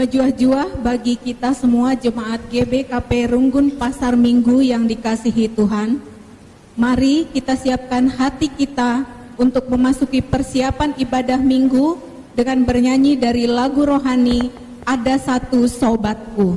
berjuah-juah bagi kita semua jemaat GBKP Runggun Pasar Minggu yang dikasihi Tuhan. Mari kita siapkan hati kita untuk memasuki persiapan ibadah minggu dengan bernyanyi dari lagu rohani Ada Satu Sobatku.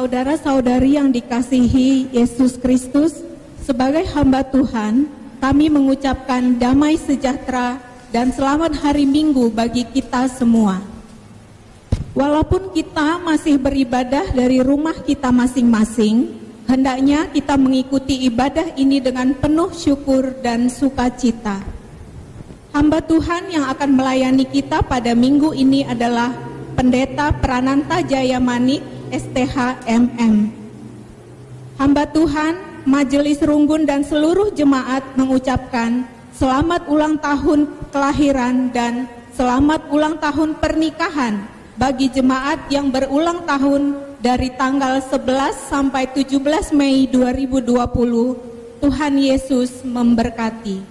Saudara-saudari yang dikasihi Yesus Kristus, sebagai hamba Tuhan, kami mengucapkan damai sejahtera dan selamat hari Minggu bagi kita semua. Walaupun kita masih beribadah dari rumah kita masing-masing, hendaknya kita mengikuti ibadah ini dengan penuh syukur dan sukacita. Hamba Tuhan yang akan melayani kita pada minggu ini adalah Pendeta Prananta Jaya Manik, STH MM. Hamba Tuhan, Majelis Runggun dan seluruh jemaat mengucapkan selamat ulang tahun kelahiran dan selamat ulang tahun pernikahan bagi jemaat yang berulang tahun dari tanggal 11 sampai 17 Mei 2020. Tuhan Yesus memberkati.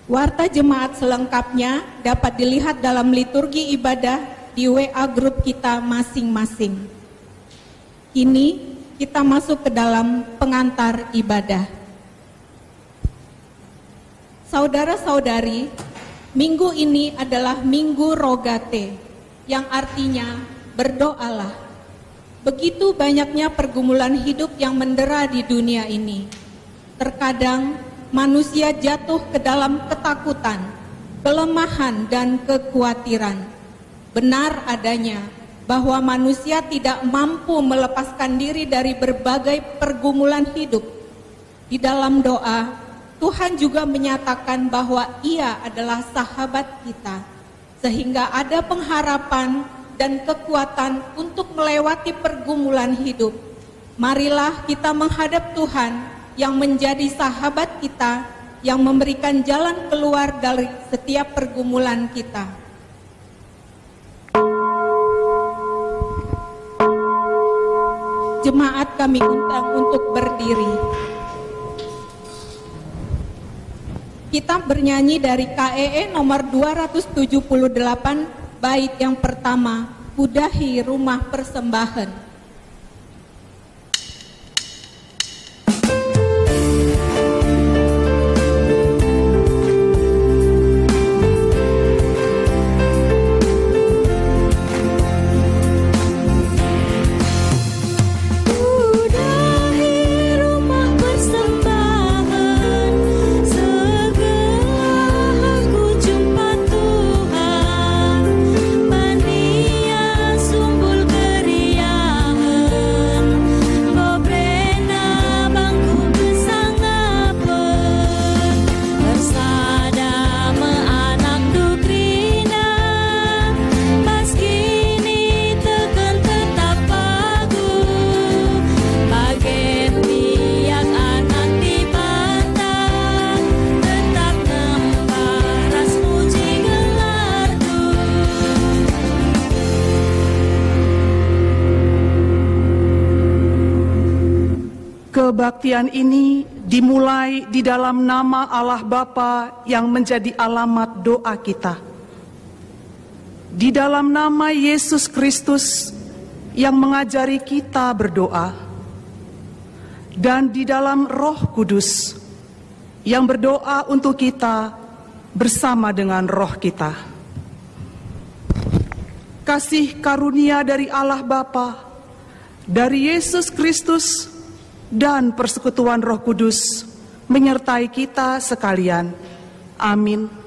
Warta jemaat selengkapnya dapat dilihat dalam liturgi ibadah di WA grup kita masing-masing. Kini kita masuk ke dalam pengantar ibadah. Saudara-saudari, minggu ini adalah Minggu Rogate, yang artinya berdoalah. Begitu banyaknya pergumulan hidup yang mendera di dunia ini. Terkadang manusia jatuh ke dalam ketakutan, kelemahan, dan kekhawatiran. Benar adanya bahwa manusia tidak mampu melepaskan diri dari berbagai pergumulan hidup. Di dalam doa, Tuhan juga menyatakan bahwa Ia adalah sahabat kita, sehingga ada pengharapan dan kekuatan untuk melewati pergumulan hidup. Marilah kita menghadap Tuhan yang menjadi sahabat kita, yang memberikan jalan keluar dari setiap pergumulan kita. Jemaat kami undang untuk berdiri. Kita bernyanyi dari KEE nomor 278, bait yang pertama, Kudahi Rumah Persembahan. Kebaktian ini dimulai di dalam nama Allah Bapa yang menjadi alamat doa kita. Di dalam nama Yesus Kristus yang mengajari kita berdoa, dan di dalam Roh Kudus yang berdoa untuk kita bersama dengan roh kita. Kasih karunia dari Allah Bapa, dari Yesus Kristus, dan persekutuan Roh Kudus menyertai kita sekalian. Amin.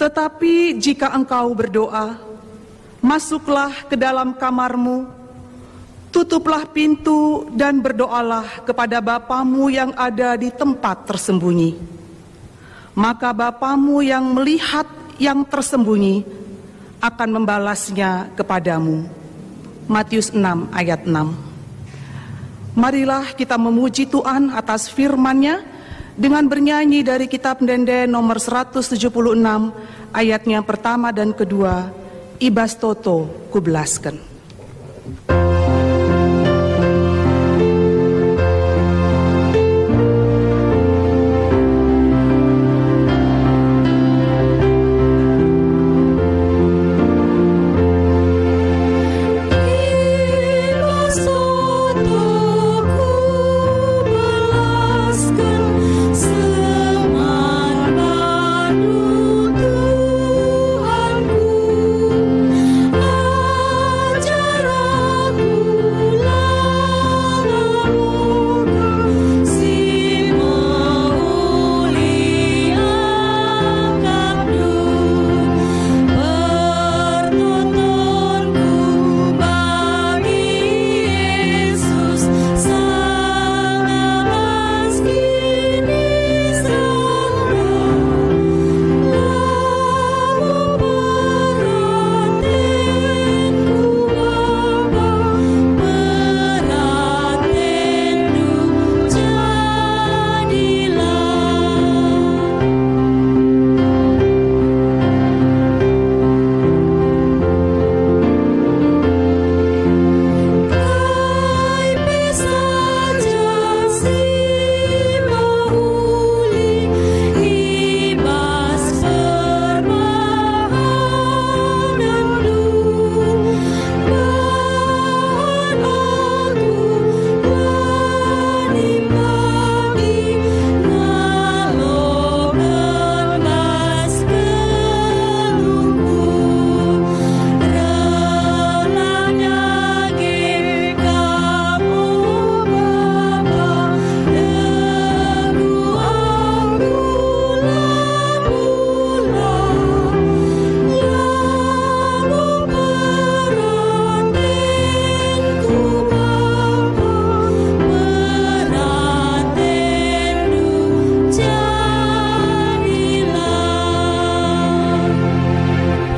Tetapi jika engkau berdoa, masuklah ke dalam kamarmu, tutuplah pintu dan berdoalah kepada Bapamu yang ada di tempat tersembunyi. Maka Bapamu yang melihat yang tersembunyi akan membalasnya kepadamu. Matius 6 ayat 6. Marilah kita memuji Tuhan atas firman-Nya dengan bernyanyi dari kitab Dende nomor 176 ayatnya pertama dan kedua, Ibas Toto kubelaskan.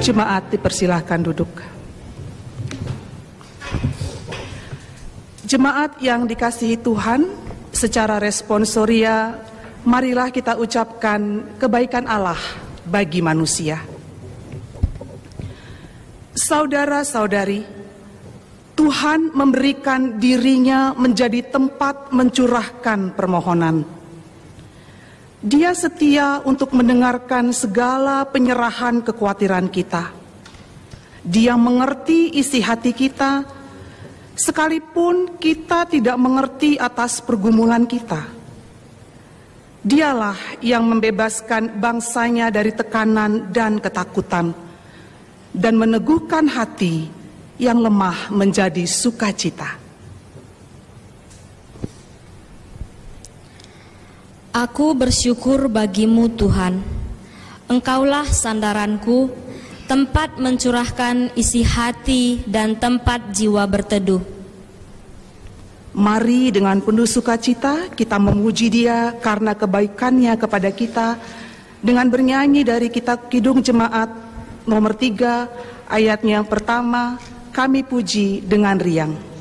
Jemaat dipersilahkan duduk. Jemaat yang dikasihi Tuhan, secara responsoria, marilah kita ucapkan kebaikan Allah bagi manusia. Saudara-saudari, Tuhan memberikan dirinya menjadi tempat mencurahkan permohonan. Dia setia untuk mendengarkan segala penyerahan kekhawatiran kita. Dia mengerti isi hati kita, sekalipun kita tidak mengerti atas pergumulan kita. Dialah yang membebaskan bangsanya dari tekanan dan ketakutan, dan meneguhkan hati yang lemah menjadi sukacita. Aku bersyukur bagimu Tuhan, Engkaulah sandaranku, tempat mencurahkan isi hati dan tempat jiwa berteduh. Mari dengan penuh sukacita kita memuji Dia karena kebaikannya kepada kita dengan bernyanyi dari kitab Kidung Jemaat nomor 3 ayatnya yang pertama, kami puji dengan riang.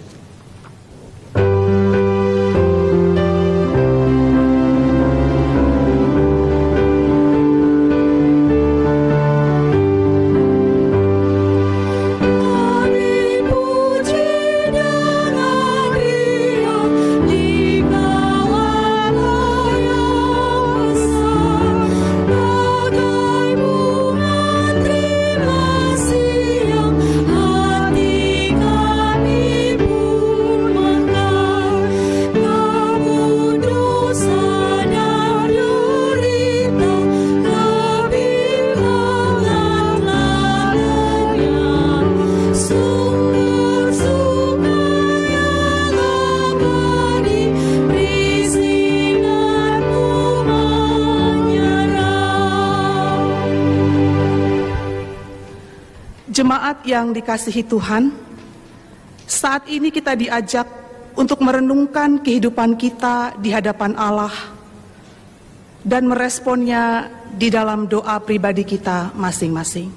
Jemaat yang dikasihi Tuhan, saat ini kita diajak untuk merenungkan kehidupan kita di hadapan Allah dan meresponnya di dalam doa pribadi kita masing-masing.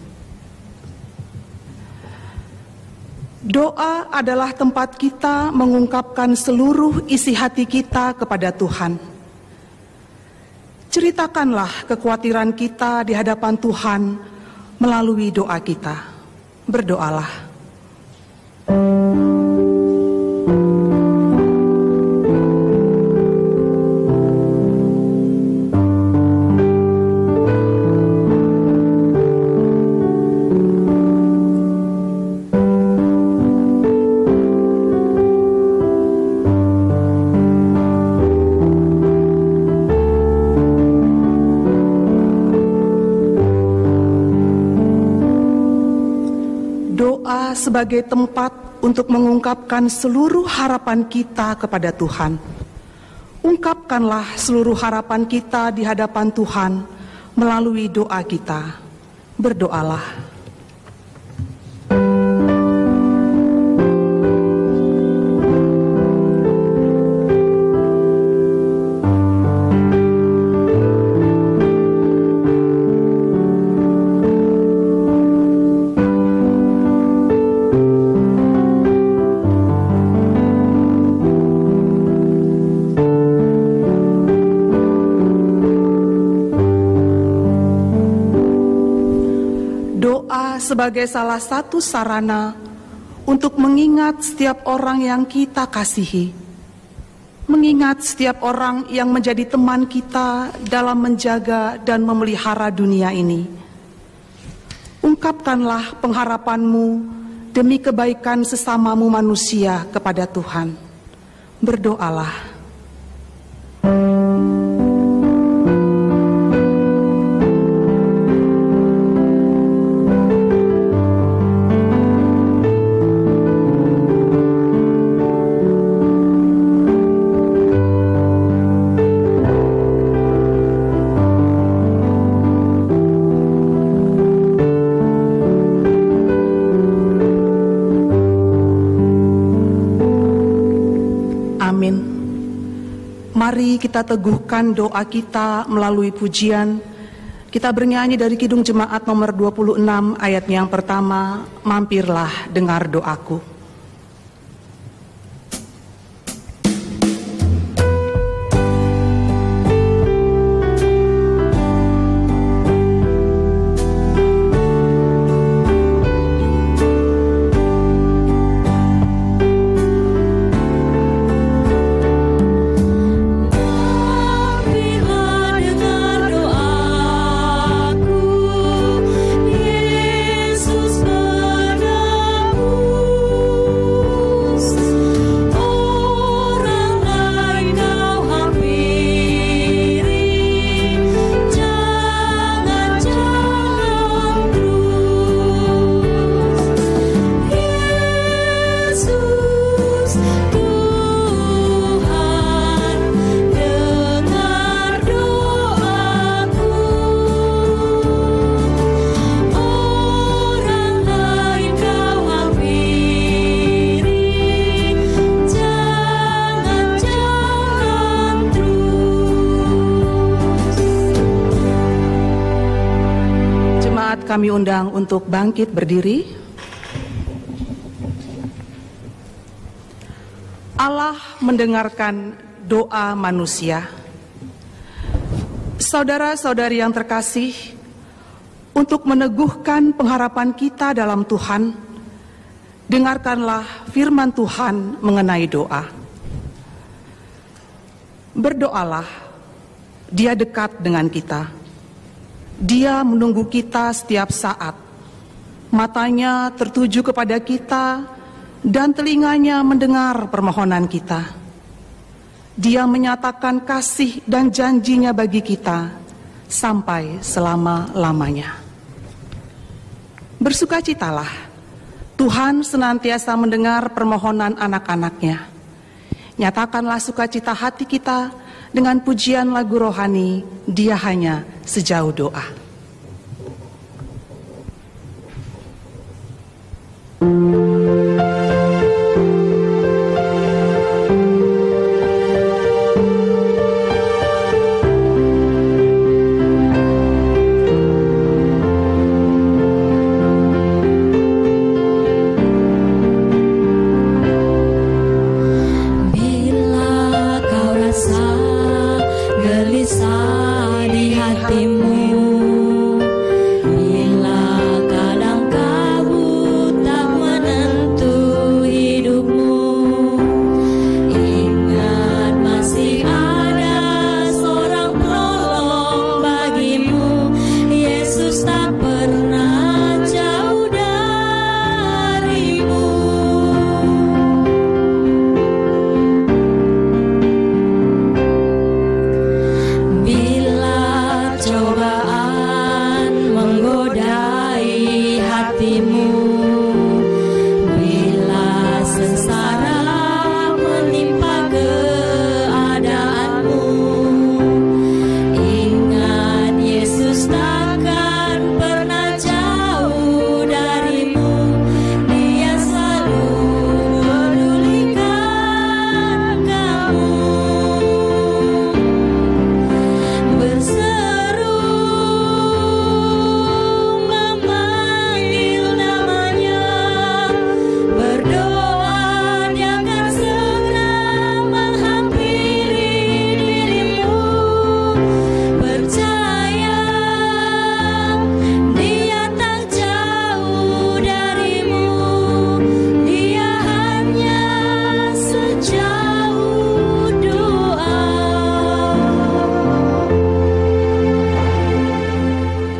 Doa adalah tempat kita mengungkapkan seluruh isi hati kita kepada Tuhan. Ceritakanlah kekhawatiran kita di hadapan Tuhan melalui doa kita. Berdoalah. Sebagai tempat untuk mengungkapkan seluruh harapan kita kepada Tuhan. Ungkapkanlah seluruh harapan kita di hadapan Tuhan melalui doa kita. Berdoalah. Sebagai salah satu sarana untuk mengingat setiap orang yang kita kasihi, mengingat setiap orang yang menjadi teman kita dalam menjaga dan memelihara dunia ini. Ungkapkanlah pengharapanmu demi kebaikan sesamamu manusia kepada Tuhan. Berdoalah. Mari kita teguhkan doa kita melalui pujian. Kita bernyanyi dari Kidung Jemaat nomor 26 ayat yang pertama, mampirlah dengar doaku. Kami undang untuk bangkit berdiri. Allah mendengarkan doa manusia. Saudara-saudari yang terkasih, untuk meneguhkan pengharapan kita dalam Tuhan, dengarkanlah firman Tuhan mengenai doa. Berdoalah, Dia dekat dengan kita. Dia menunggu kita setiap saat. Matanya tertuju kepada kita dan telinganya mendengar permohonan kita. Dia menyatakan kasih dan janjinya bagi kita sampai selama-lamanya. Bersukacitalah, Tuhan senantiasa mendengar permohonan anak-anaknya. Nyatakanlah sukacita hati kita dengan pujian lagu rohani, Dia hanya sejauh doa.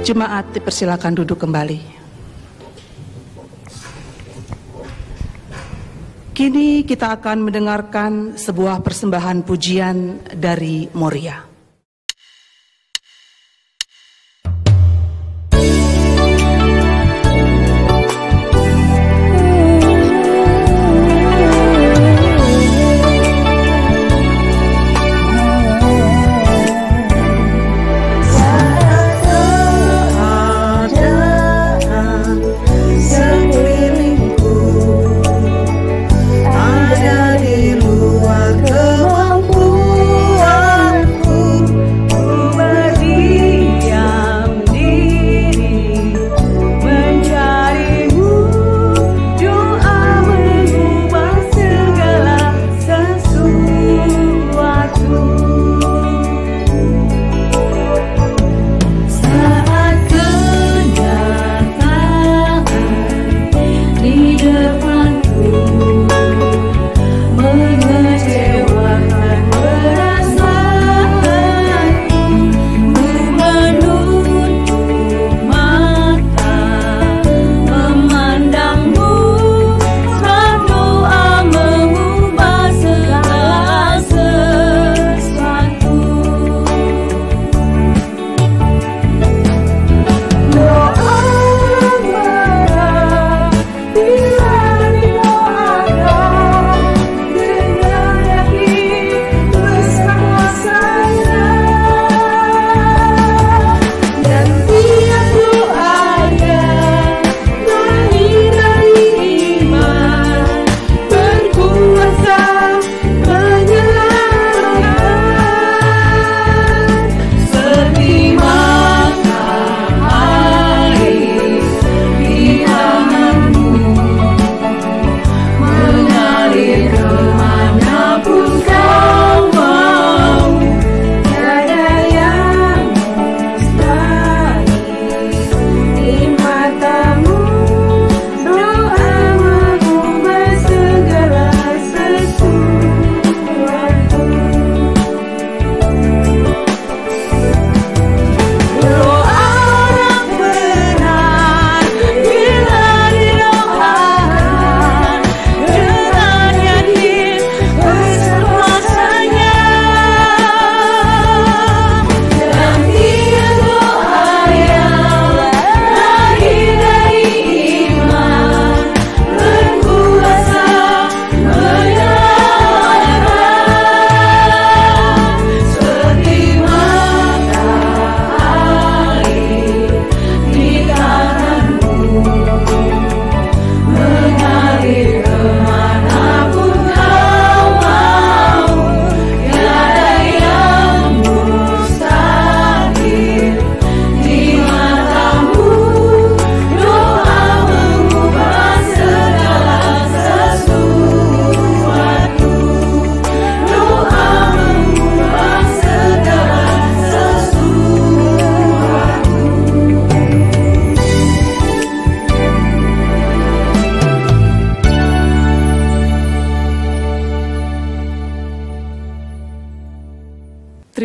Jemaat dipersilakan duduk kembali. Kini kita akan mendengarkan sebuah persembahan pujian dari Moria.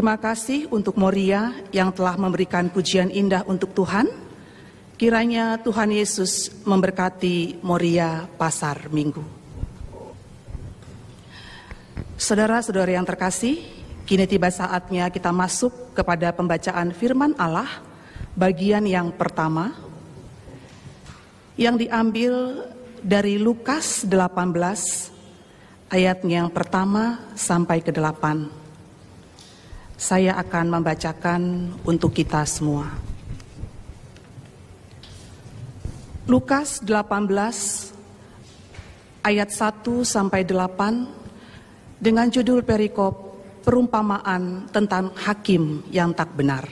Terima kasih untuk Moria yang telah memberikan pujian indah untuk Tuhan. Kiranya Tuhan Yesus memberkati Moria Pasar Minggu. Saudara-saudara yang terkasih, kini tiba saatnya kita masuk kepada pembacaan firman Allah bagian yang pertama yang diambil dari Lukas 18 ayatnya yang pertama sampai ke-8. Saya akan membacakan untuk kita semua. Lukas 18 ayat 1 sampai 8 dengan judul perikop perumpamaan tentang hakim yang tak benar.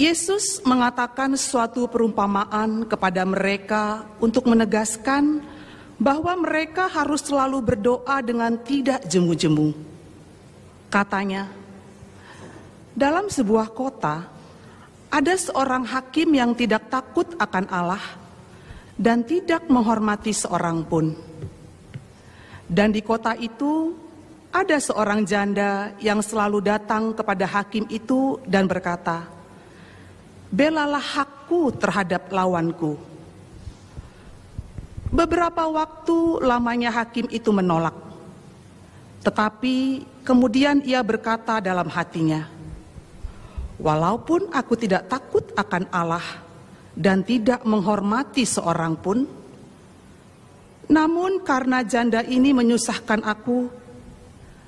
Yesus mengatakan suatu perumpamaan kepada mereka untuk menegaskan bahwa mereka harus selalu berdoa dengan tidak jemu-jemu. Katanya, dalam sebuah kota ada seorang hakim yang tidak takut akan Allah dan tidak menghormati seorang pun. Dan di kota itu ada seorang janda yang selalu datang kepada hakim itu dan berkata, "Belalah hakku terhadap lawanku." Beberapa waktu lamanya hakim itu menolak. Tetapi kemudian ia berkata dalam hatinya, "Walaupun aku tidak takut akan Allah dan tidak menghormati seorang pun, namun karena janda ini menyusahkan aku,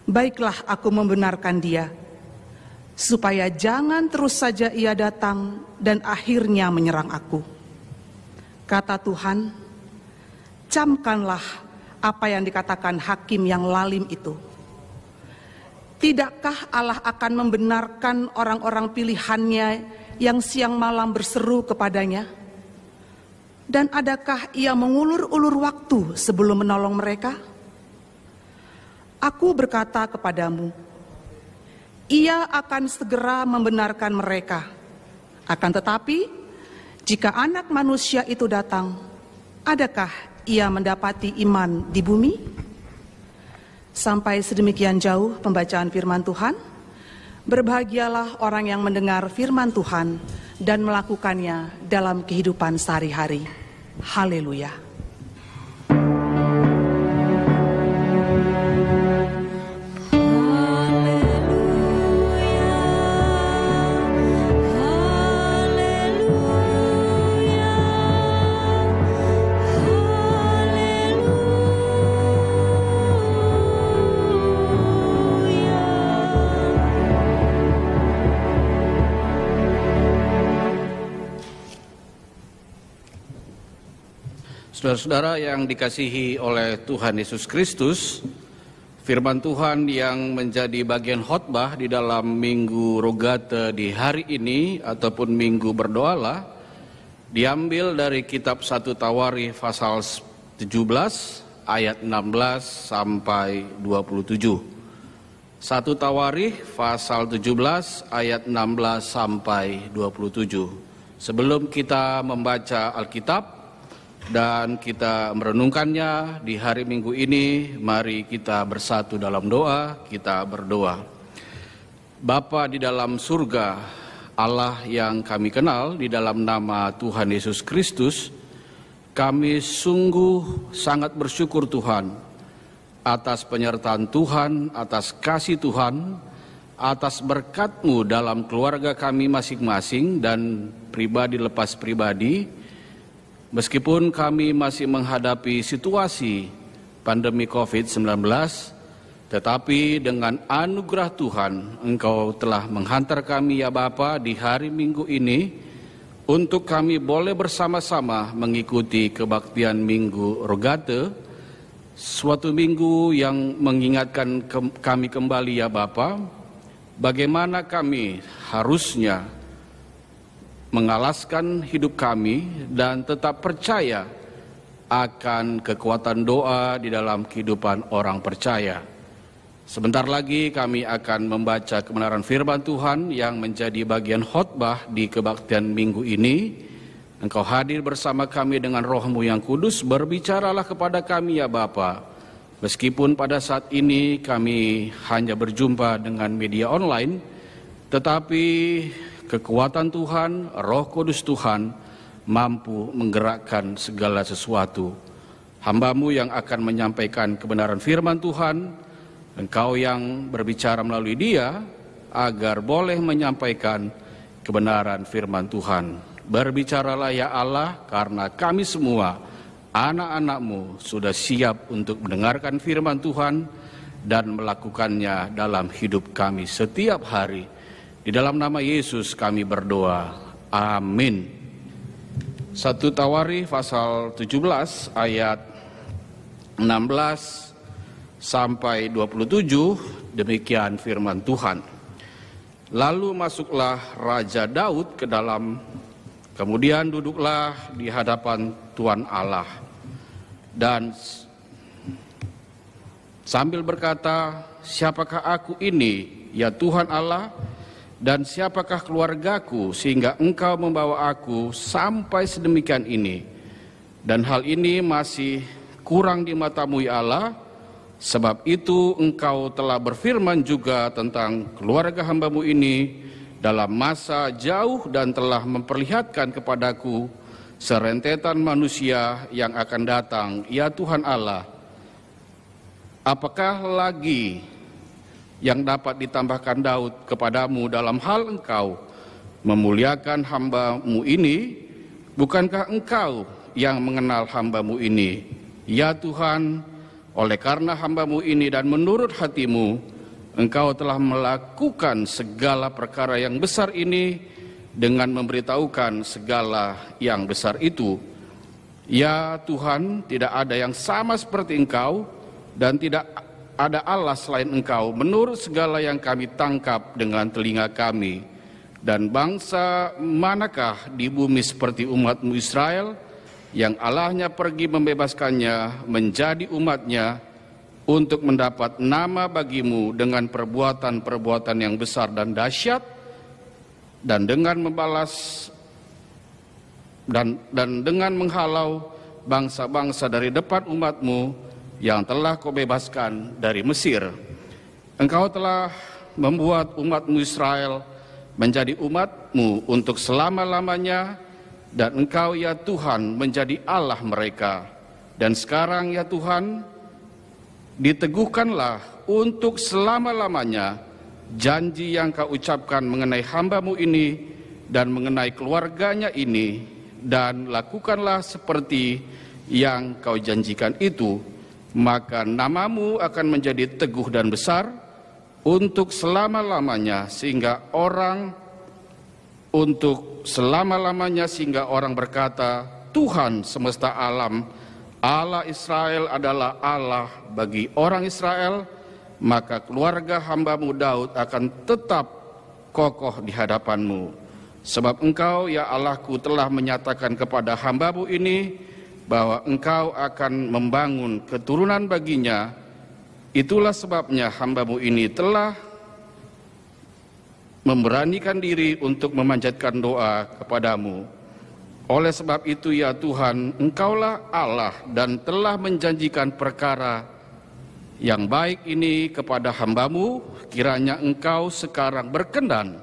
baiklah aku membenarkan dia, supaya jangan terus saja ia datang dan akhirnya menyerang aku." Kata Tuhan, "Camkanlah apa yang dikatakan hakim yang lalim itu. Tidakkah Allah akan membenarkan orang-orang pilihannya yang siang malam berseru kepadanya? Dan adakah ia mengulur-ulur waktu sebelum menolong mereka? Aku berkata kepadamu, ia akan segera membenarkan mereka. Akan tetapi, jika Anak Manusia itu datang, adakah ia mendapati iman di bumi?" Sampai sedemikian jauh pembacaan firman Tuhan. Berbahagialah orang yang mendengar firman Tuhan dan melakukannya dalam kehidupan sehari-hari. Haleluya. Saudara-saudara yang dikasihi oleh Tuhan Yesus Kristus, firman Tuhan yang menjadi bagian khotbah di dalam Minggu Rogate di hari ini ataupun Minggu Berdoalah diambil dari kitab 1 Tawarikh pasal 17 ayat 16 sampai 27. 1 Tawarikh pasal 17 ayat 16 sampai 27. Sebelum kita membaca Alkitab dan kita merenungkannya di hari Minggu ini, mari kita bersatu dalam doa, kita berdoa. Bapa di dalam surga, Allah yang kami kenal, di dalam nama Tuhan Yesus Kristus, kami sungguh sangat bersyukur Tuhan atas penyertaan Tuhan, atas kasih Tuhan, atas berkat-Mu dalam keluarga kami masing-masing dan pribadi lepas pribadi. Meskipun kami masih menghadapi situasi pandemi COVID-19, tetapi dengan anugerah Tuhan, Engkau telah menghantar kami ya Bapa di hari Minggu ini untuk kami boleh bersama-sama mengikuti kebaktian Minggu Rogate, suatu minggu yang mengingatkan kami kembali ya Bapa, bagaimana kami harusnya mengalaskan hidup kami dan tetap percaya akan kekuatan doa di dalam kehidupan orang percaya. Sebentar lagi kami akan membaca kebenaran firman Tuhan yang menjadi bagian khotbah di kebaktian minggu ini. Engkau hadir bersama kami dengan Roh-Mu yang kudus, berbicaralah kepada kami ya Bapa. Meskipun pada saat ini kami hanya berjumpa dengan media online, tetapi kekuatan Tuhan, Roh Kudus Tuhan mampu menggerakkan segala sesuatu. Hamba-Mu yang akan menyampaikan kebenaran firman Tuhan, Engkau yang berbicara melalui dia, agar boleh menyampaikan kebenaran firman Tuhan. Berbicaralah ya Allah, karena kami semua, anak-anak-Mu, sudah siap untuk mendengarkan firman Tuhan dan melakukannya dalam hidup kami setiap hari. Di dalam nama Yesus kami berdoa. Amin. 1 Tawarikh pasal 17 ayat 16 sampai 27, demikian firman Tuhan. Lalu masuklah Raja Daud ke dalam, kemudian duduklah di hadapan Tuhan Allah. Dan sambil berkata, "Siapakah aku ini, ya Tuhan Allah? Dan siapakah keluargaku sehingga Engkau membawa aku sampai sedemikian ini? Dan hal ini masih kurang di mata-Mu ya Allah. Sebab itu Engkau telah berfirman juga tentang keluarga hamba-Mu ini dalam masa jauh dan telah memperlihatkan kepadaku serentetan manusia yang akan datang, ya Tuhan Allah. Apakah lagi yang dapat ditambahkan Daud kepadamu dalam hal Engkau memuliakan hamba-Mu ini? Bukankah Engkau yang mengenal hamba-Mu ini, ya Tuhan? Oleh karena hamba-Mu ini dan menurut hati-Mu, Engkau telah melakukan segala perkara yang besar ini dengan memberitahukan segala yang besar itu. Ya Tuhan, tidak ada yang sama seperti Engkau dan tidak ada Allah selain Engkau menurut segala yang kami tangkap dengan telinga kami. Dan bangsa manakah di bumi seperti umat-Mu Israel yang Allahnya pergi membebaskannya menjadi umatnya untuk mendapat nama bagi-Mu dengan perbuatan-perbuatan yang besar dan dahsyat, dan dengan membalas dan dengan menghalau bangsa-bangsa dari depan umat-Mu yang telah Kau bebaskan dari Mesir. Engkau telah membuat umat-Mu Israel menjadi umat-Mu untuk selama-lamanya, dan Engkau ya Tuhan menjadi Allah mereka. Dan sekarang ya Tuhan, diteguhkanlah untuk selama-lamanya janji yang Kau ucapkan mengenai hamba-Mu ini dan mengenai keluarganya ini, dan lakukanlah seperti yang Kau janjikan itu, maka nama-Mu akan menjadi teguh dan besar untuk selama-lamanya sehingga orang berkata, Tuhan semesta alam, Allah Israel adalah Allah bagi orang Israel. Maka keluarga hamba-Mu Daud akan tetap kokoh di hadapan-Mu. Sebab Engkau ya Allahku telah menyatakan kepada hamba-Mu ini bahwa Engkau akan membangun keturunan baginya. Itulah sebabnya hamba-Mu ini telah memberanikan diri untuk memanjatkan doa kepadamu. Oleh sebab itu ya Tuhan, Engkaulah Allah dan telah menjanjikan perkara yang baik ini kepada hamba-Mu. Kiranya Engkau sekarang berkenan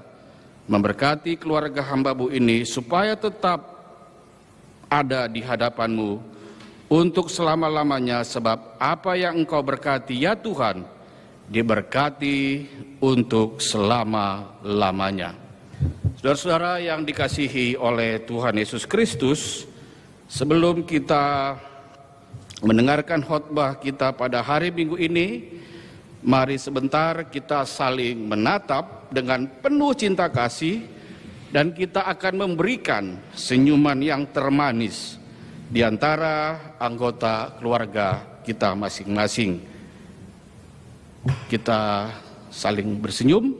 memberkati keluarga hamba-Mu ini supaya tetap ada di hadapan-Mu untuk selama-lamanya, sebab apa yang Engkau berkati ya Tuhan diberkati untuk selama-lamanya. Saudara-saudara yang dikasihi oleh Tuhan Yesus Kristus, sebelum kita mendengarkan khotbah kita pada hari Minggu ini, mari sebentar kita saling menatap dengan penuh cinta kasih, dan kita akan memberikan senyuman yang termanis di antara anggota keluarga kita masing-masing. Kita saling bersenyum,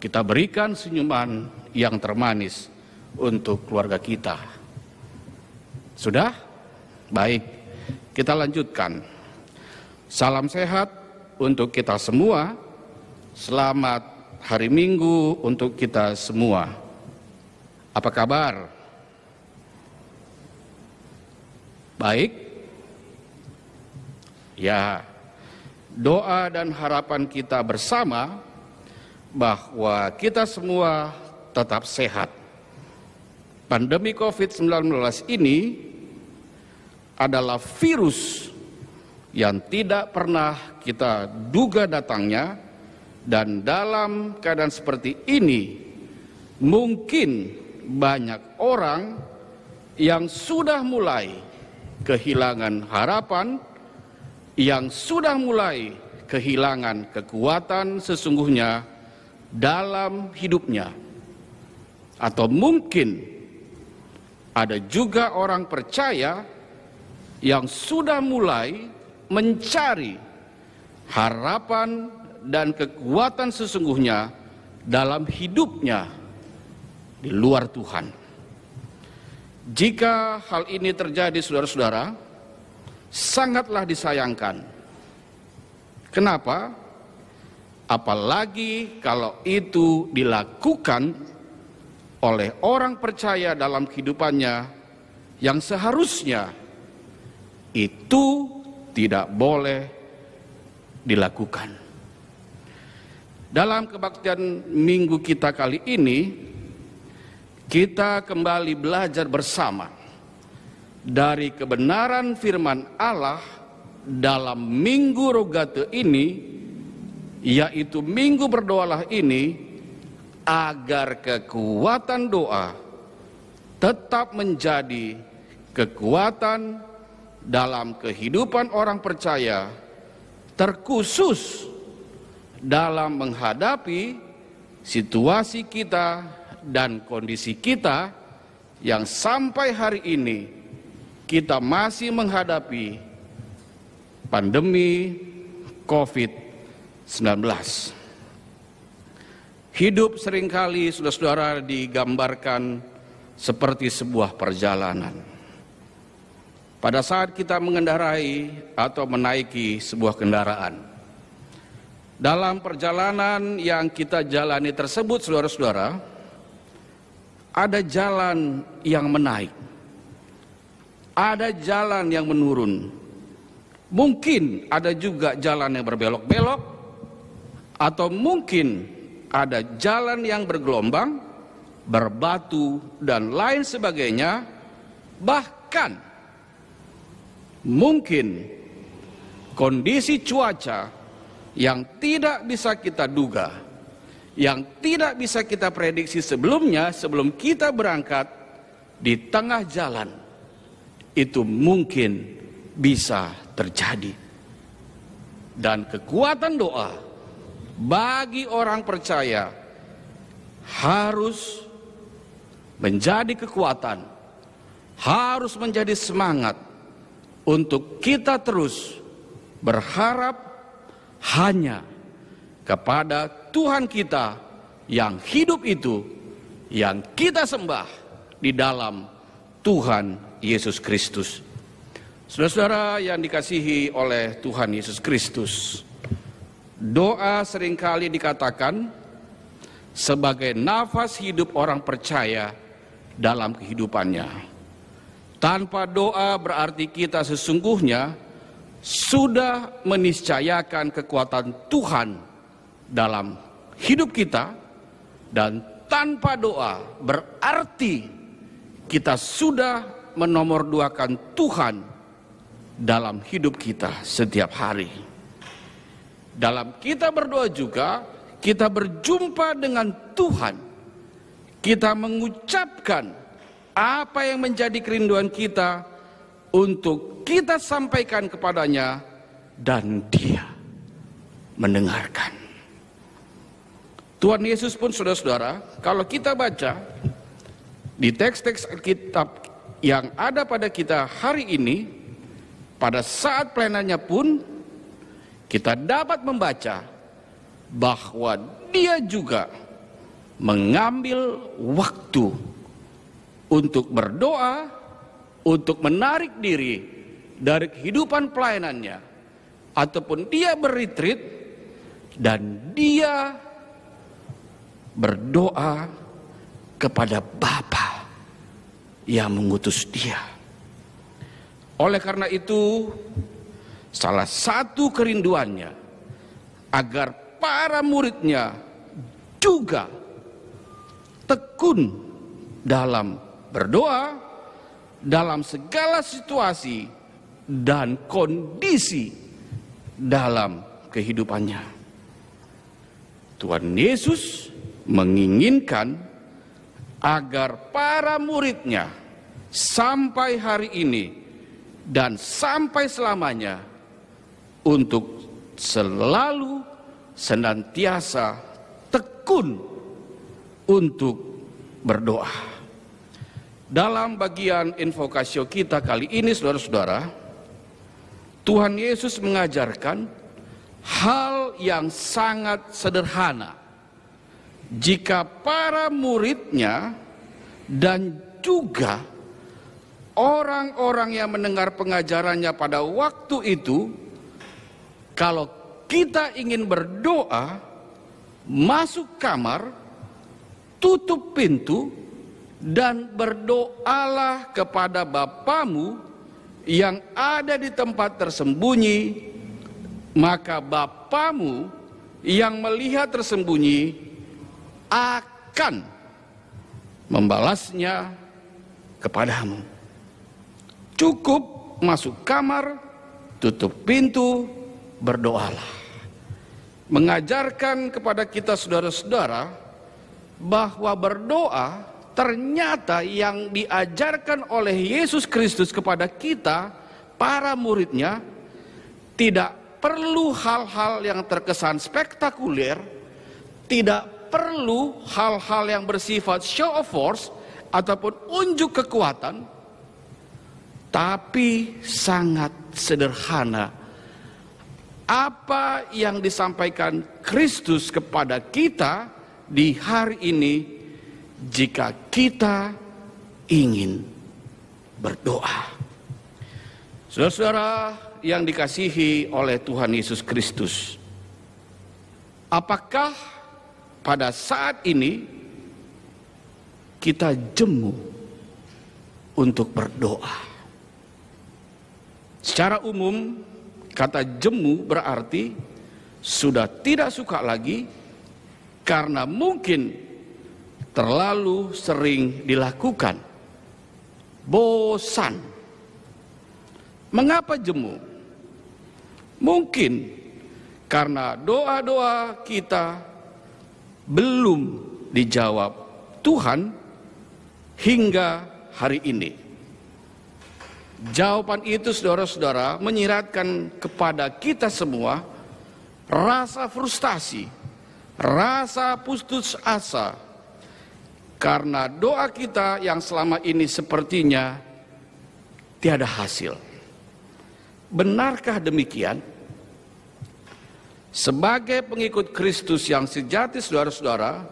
kita berikan senyuman yang termanis untuk keluarga kita. Sudah? Baik, kita lanjutkan. Salam sehat untuk kita semua. Selamat hari Minggu untuk kita semua. Apa kabar? Baik? Ya, doa dan harapan kita bersama bahwa kita semua tetap sehat. Pandemi COVID-19 ini adalah virus yang tidak pernah kita duga datangnya, dan dalam keadaan seperti ini mungkin banyak orang yang sudah mulai kehilangan harapan, yang sudah mulai kehilangan kekuatan sesungguhnya dalam hidupnya. Atau mungkin ada juga orang percaya yang sudah mulai mencari harapan dan kekuatan sesungguhnya dalam hidupnya di luar Tuhan. Jika hal ini terjadi, saudara-saudara, sangatlah disayangkan. Kenapa? Apalagi kalau itu dilakukan oleh orang percaya dalam kehidupannya yang seharusnya itu tidak boleh dilakukan. Dalam kebaktian minggu kita kali ini, kita kembali belajar bersama dari kebenaran firman Allah dalam minggu Rogate ini, yaitu minggu berdoalah ini, agar kekuatan doa tetap menjadi kekuatan dalam kehidupan orang percaya, terkhusus dalam menghadapi situasi kita dan kondisi kita yang sampai hari ini kita masih menghadapi pandemi COVID-19. Hidup seringkali, saudara-saudara, digambarkan seperti sebuah perjalanan. Pada saat kita mengendarai atau menaiki sebuah kendaraan, dalam perjalanan yang kita jalani tersebut, saudara-saudara, ada jalan yang menaik, ada jalan yang menurun, mungkin ada juga jalan yang berbelok-belok, atau mungkin ada jalan yang bergelombang, berbatu, dan lain sebagainya. Bahkan mungkin kondisi cuaca yang tidak bisa kita duga, yang tidak bisa kita prediksi sebelumnya, sebelum kita berangkat, di tengah jalan itu mungkin bisa terjadi. Dan kekuatan doa bagi orang percaya harus menjadi kekuatan, harus menjadi semangat untuk kita terus berharap hanya kepada Tuhan kita yang hidup itu, yang kita sembah di dalam Tuhan Yesus Kristus. Saudara-saudara yang dikasihi oleh Tuhan Yesus Kristus, doa seringkali dikatakan sebagai nafas hidup orang percaya dalam kehidupannya. Tanpa doa berarti kita sesungguhnya sudah meniscayakan kekuatan Tuhan dalam hidup kita, dan tanpa doa berarti kita sudah menomorduakan Tuhan dalam hidup kita setiap hari. Dalam kita berdoa juga, kita berjumpa dengan Tuhan. Kita mengucapkan apa yang menjadi kerinduan kita untuk kita sampaikan kepadanya, dan Dia mendengarkan. Tuhan Yesus pun, saudara-saudara, kalau kita baca di teks-teks Alkitab yang ada pada kita hari ini, pada saat pelayanannya pun kita dapat membaca bahwa Dia juga mengambil waktu untuk berdoa, untuk menarik diri dari kehidupan pelayanannya, ataupun Dia berretreat dan Dia berdoa kepada Bapa yang mengutus Dia. Oleh karena itu, salah satu kerinduannya agar para muridnya juga tekun dalam berdoa dalam segala situasi dan kondisi dalam kehidupannya. Tuhan Yesus menginginkan agar para muridnya sampai hari ini dan sampai selamanya untuk selalu senantiasa tekun untuk berdoa. Dalam bagian invokasio kita kali ini, saudara-saudara, Tuhan Yesus mengajarkan hal yang sangat sederhana. Jika para muridnya dan juga orang-orang yang mendengar pengajarannya pada waktu itu, kalau kita ingin berdoa, masuk kamar, tutup pintu, dan berdoalah kepada Bapamu yang ada di tempat tersembunyi, maka Bapamu yang melihat tersembunyi akan membalasnya kepadamu. Cukup masuk kamar, tutup pintu, berdoalah. Mengajarkan kepada kita saudara-saudara bahwa berdoa ternyata yang diajarkan oleh Yesus Kristus kepada kita, para muridnya, tidak perlu hal-hal yang terkesan spektakuler, tidak perlu hal-hal yang bersifat show of force ataupun unjuk kekuatan, tapi sangat sederhana. Apa yang disampaikan Kristus kepada kita di hari ini, jika kita ingin berdoa. Saudara-saudara yang dikasihi oleh Tuhan Yesus Kristus, apakah pada saat ini kita jemu untuk berdoa? Secara umum, kata jemu berarti sudah tidak suka lagi karena mungkin terlalu sering dilakukan. Bosan. Mengapa jemu? Mungkin karena doa-doa kita belum dijawab Tuhan hingga hari ini. Jawaban itu, saudara-saudara, menyiratkan kepada kita semua rasa frustasi, rasa putus asa, karena doa kita yang selama ini sepertinya tiada hasil. Benarkah demikian? Sebagai pengikut Kristus yang sejati, saudara-saudara,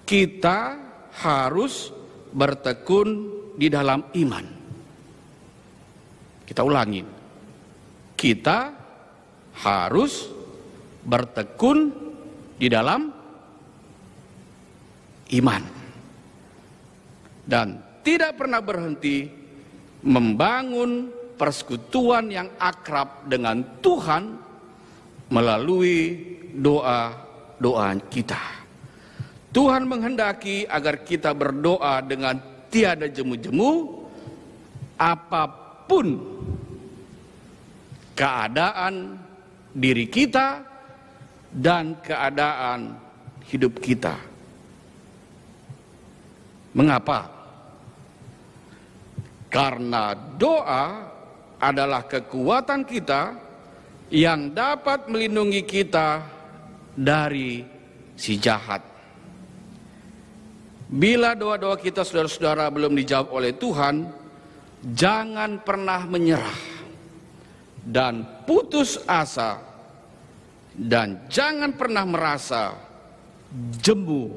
kita harus bertekun di dalam iman. Kita ulangi, kita harus bertekun di dalam iman dan tidak pernah berhenti membangun persekutuan yang akrab dengan Tuhan melalui doa-doa kita. Tuhan menghendaki agar kita berdoa dengan tiada jemu-jemu, apapun keadaan diri kita dan keadaan hidup kita. Mengapa? Karena doa adalah kekuatan kita yang dapat melindungi kita dari si jahat. Bila doa-doa kita, saudara-saudara, belum dijawab oleh Tuhan, jangan pernah menyerah dan putus asa, dan jangan pernah merasa jemu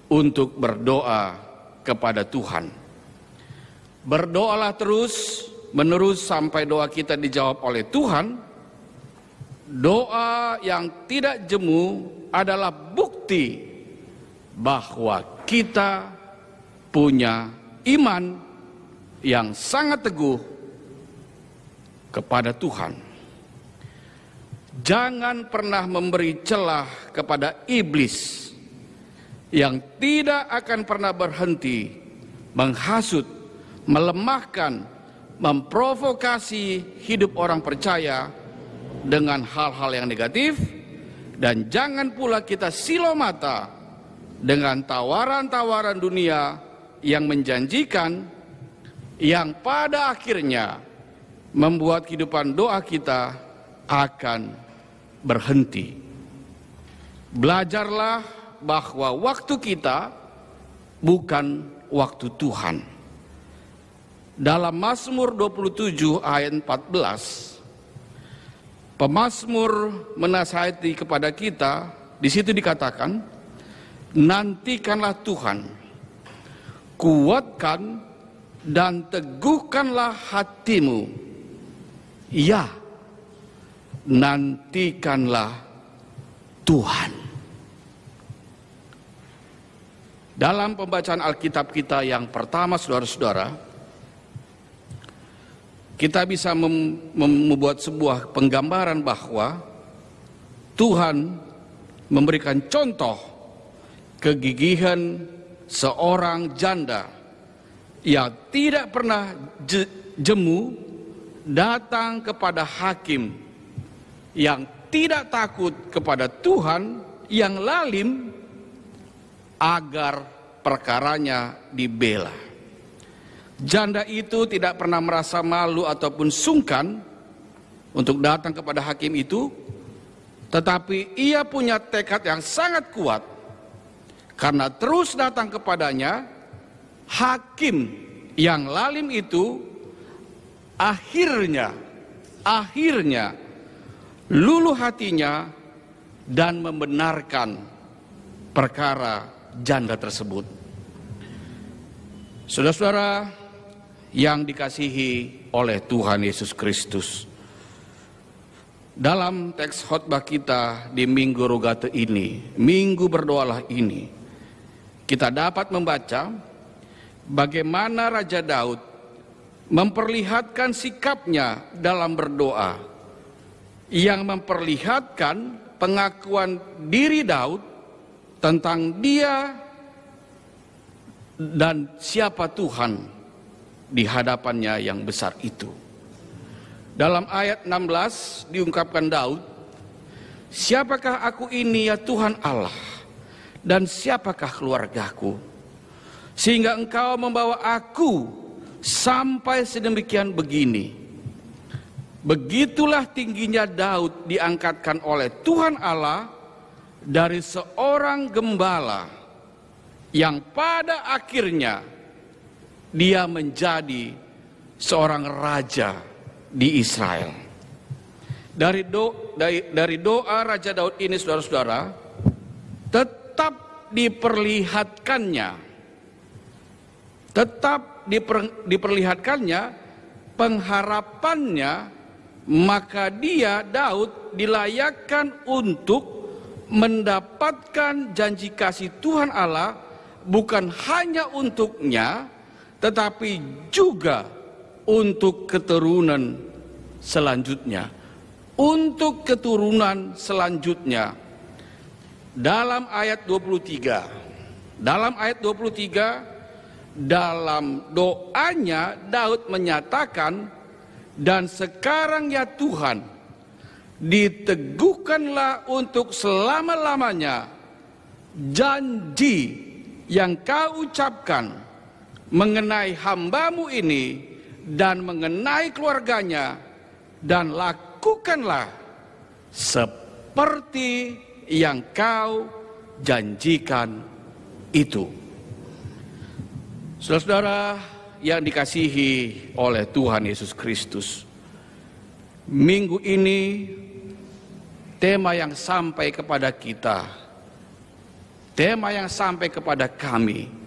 untuk berdoa kepada Tuhan. Berdoalah terus menerus sampai doa kita dijawab oleh Tuhan. Doa yang tidak jemu adalah bukti bahwa kita punya iman yang sangat teguh kepada Tuhan. Jangan pernah memberi celah kepada iblis yang tidak akan pernah berhenti menghasut, melemahkan, memprovokasi hidup orang percaya dengan hal-hal yang negatif, dan jangan pula kita silau mata dengan tawaran-tawaran dunia yang menjanjikan, yang pada akhirnya membuat kehidupan doa kita akan berhenti. Belajarlah bahwa waktu kita bukan waktu Tuhan. Dalam Mazmur 27 ayat 14, pemazmur menasihati kepada kita, di situ dikatakan, nantikanlah Tuhan, kuatkan dan teguhkanlah hatimu. Ya, nantikanlah Tuhan. Dalam pembacaan Alkitab kita yang pertama, saudara-saudara, kita bisa membuat sebuah penggambaran bahwa Tuhan memberikan contoh kegigihan seorang janda yang tidak pernah jemu datang kepada hakim, yang tidak takut kepada Tuhan, yang lalim agar perkaranya dibela. Janda itu tidak pernah merasa malu ataupun sungkan untuk datang kepada hakim itu, tetapi ia punya tekad yang sangat kuat. Karena terus datang kepadanya, hakim yang lalim itu akhirnya luluh hatinya dan membenarkan perkara janda tersebut. Saudara-saudara yang dikasihi oleh Tuhan Yesus Kristus, dalam teks khotbah kita di Minggu Rogate ini, Minggu Berdoalah ini, kita dapat membaca bagaimana Raja Daud memperlihatkan sikapnya dalam berdoa, yang memperlihatkan pengakuan diri Daud tentang dia dan siapa Tuhan di hadapannya yang besar itu. Dalam ayat 16 diungkapkan Daud, "Siapakah aku ini ya Tuhan Allah, dan siapakah keluargaku, sehingga Engkau membawa aku sampai sedemikian begini." Begitulah tingginya Daud diangkatkan oleh Tuhan Allah dari seorang gembala yang pada akhirnya dia menjadi seorang raja di Israel. Dari doa Raja Daud ini, saudara-saudara, tetap diperlihatkannya pengharapannya, maka dia Daud dilayakkan untuk mendapatkan janji kasih Tuhan Allah, bukan hanya untuknya tetapi juga untuk keturunan selanjutnya. Untuk keturunan selanjutnya. Dalam ayat 23, dalam doanya Daud menyatakan, "Dan sekarang ya Tuhan, diteguhkanlah untuk selama-lamanya janji yang Kau ucapkan mengenai hamba-Mu ini dan mengenai keluarganya, dan lakukanlah seperti yang Kau janjikan itu." Saudara-saudara yang dikasihi oleh Tuhan Yesus Kristus, minggu ini tema yang sampai kepada kita, tema yang sampai kepada kami,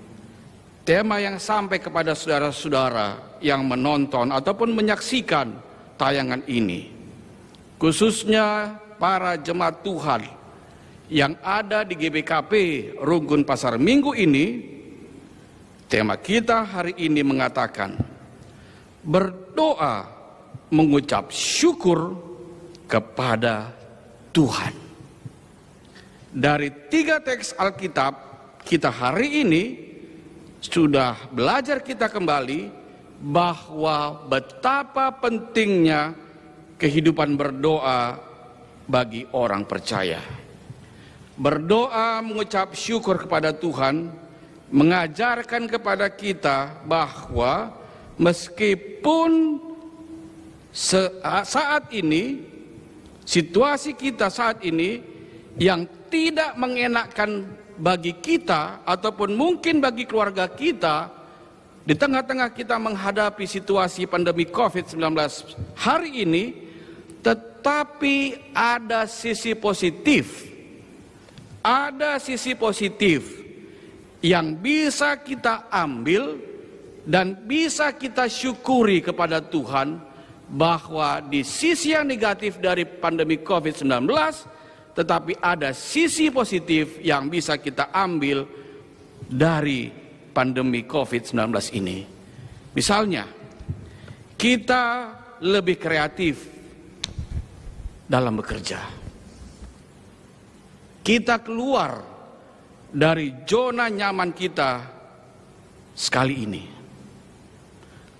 tema yang sampai kepada saudara-saudara yang menonton ataupun menyaksikan tayangan ini, khususnya para jemaat Tuhan yang ada di GBKP Runggun Pasar Minggu ini. Tema kita hari ini mengatakan berdoa mengucap syukur kepada Tuhan. Dari 3 teks Alkitab kita hari ini sudah belajar kita kembali bahwa betapa pentingnya kehidupan berdoa bagi orang percaya. Berdoa mengucap syukur kepada Tuhan mengajarkan kepada kita bahwa meskipun saat ini, situasi kita saat ini yang tidak mengenakkan bagi kita ataupun mungkin bagi keluarga kita, di tengah-tengah kita menghadapi situasi pandemi COVID-19 hari ini, tetapi ada sisi positif. Ada sisi positif yang bisa kita ambil dan bisa kita syukuri kepada Tuhan, bahwa di sisi yang negatif dari pandemi COVID-19, tetapi ada sisi positif yang bisa kita ambil dari pandemi COVID-19 ini. Misalnya, kita lebih kreatif dalam bekerja. Kita keluar dari zona nyaman kita sekali ini.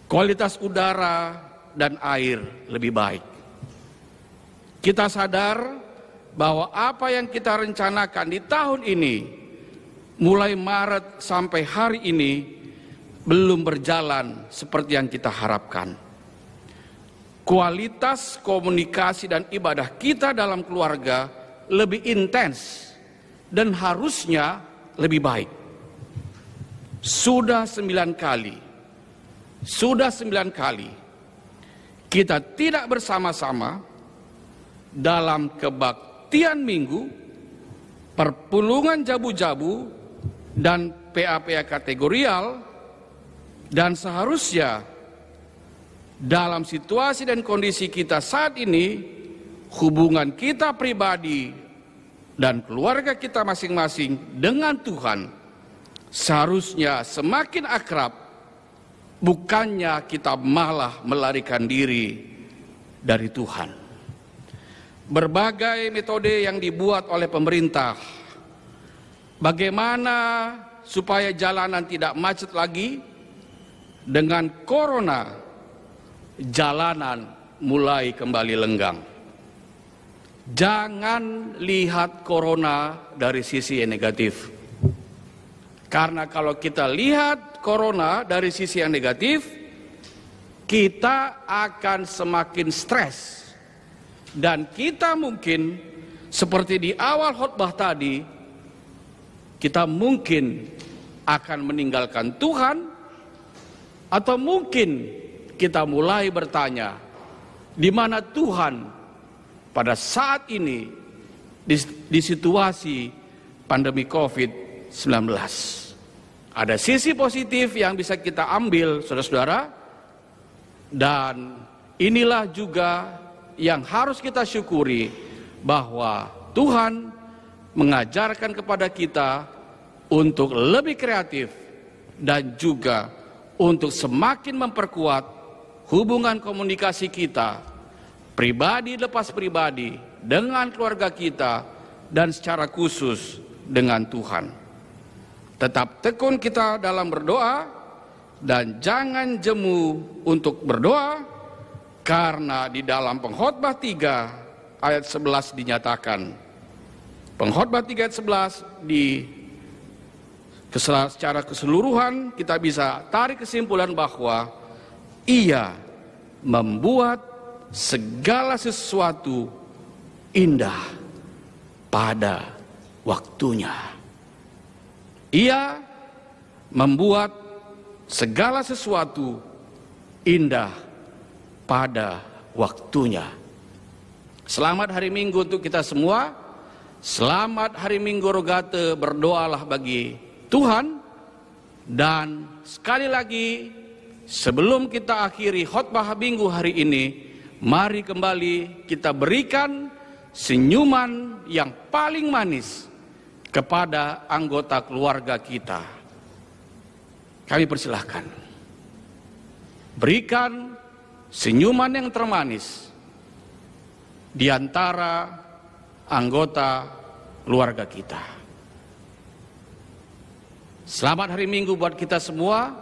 Kualitas udara dan air lebih baik. Kita sadar bahwa apa yang kita rencanakan di tahun ini, mulai Maret sampai hari ini, belum berjalan seperti yang kita harapkan. Kualitas komunikasi dan ibadah kita dalam keluarga lebih intens dan harusnya lebih baik. Sudah 9 kali kita tidak bersama-sama dalam kebaktian minggu, perpulungan jabu-jabu, dan PA-PA kategorial, dan seharusnya dalam situasi dan kondisi kita saat ini, hubungan kita pribadi dan keluarga kita masing-masing dengan Tuhan seharusnya semakin akrab, bukannya kita malah melarikan diri dari Tuhan. Berbagai metode yang dibuat oleh pemerintah, bagaimana supaya jalanan tidak macet lagi. Dengan corona, jalanan mulai kembali lenggang. Jangan lihat corona dari sisi yang negatif. Karena kalau kita lihat corona dari sisi yang negatif, kita akan semakin stres. Dan kita mungkin, seperti di awal khotbah tadi, kita mungkin akan meninggalkan Tuhan, atau mungkin kita mulai bertanya, di mana Tuhan pada saat ini di situasi pandemi COVID-19. Ada sisi positif yang bisa kita ambil, saudara-saudara, dan inilah juga yang harus kita syukuri, bahwa Tuhan mengajarkan kepada kita untuk lebih kreatif dan juga untuk semakin memperkuat hubungan komunikasi kita, pribadi lepas pribadi, dengan keluarga kita, dan secara khusus dengan Tuhan. Tetap tekun kita dalam berdoa, dan jangan jemu untuk berdoa, karena di dalam Pengkhotbah 3 ayat 11 dinyatakan, Pengkhotbah 3 ayat 11 secara keseluruhan kita bisa tarik kesimpulan bahwa Ia membuat segala sesuatu indah pada waktunya. Ia membuat segala sesuatu indah pada waktunya. Selamat hari Minggu untuk kita semua. Selamat hari Minggu Rogate, berdoalah bagi Tuhan. Dan sekali lagi, sebelum kita akhiri khotbah minggu hari ini, mari kembali kita berikan senyuman yang paling manis kepada anggota keluarga kita. Kami persilahkan, berikan senyuman yang termanis di antara anggota keluarga kita. Selamat hari Minggu buat kita semua.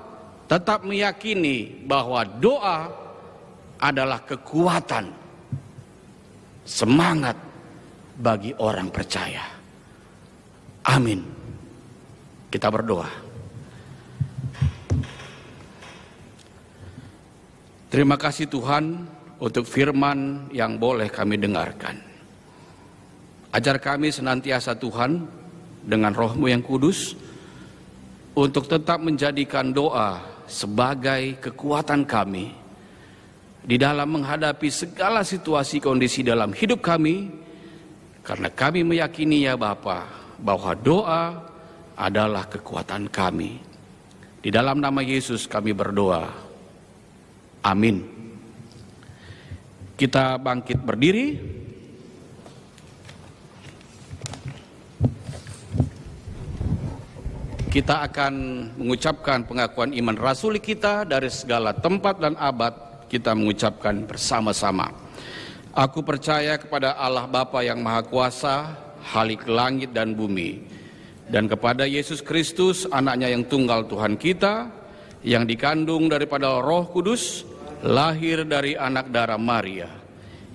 Tetap meyakini bahwa doa adalah kekuatan, semangat bagi orang percaya. Amin. Kita berdoa. Terima kasih Tuhan untuk firman yang boleh kami dengarkan. Ajar kami senantiasa Tuhan dengan Roh-Mu yang kudus, untuk tetap menjadikan doa sebagai kekuatan kami di dalam menghadapi segala situasi kondisi dalam hidup kami, karena kami meyakini ya Bapa, bahwa doa adalah kekuatan kami. Di dalam nama Yesus kami berdoa. Amin. Kita bangkit berdiri. Kita akan mengucapkan pengakuan iman rasuli kita dari segala tempat dan abad kita mengucapkan bersama-sama. Aku percaya kepada Allah Bapa yang Maha Kuasa, Khalik langit dan bumi, dan kepada Yesus Kristus, anaknya yang tunggal Tuhan kita, yang dikandung daripada Roh Kudus, lahir dari anak darah Maria,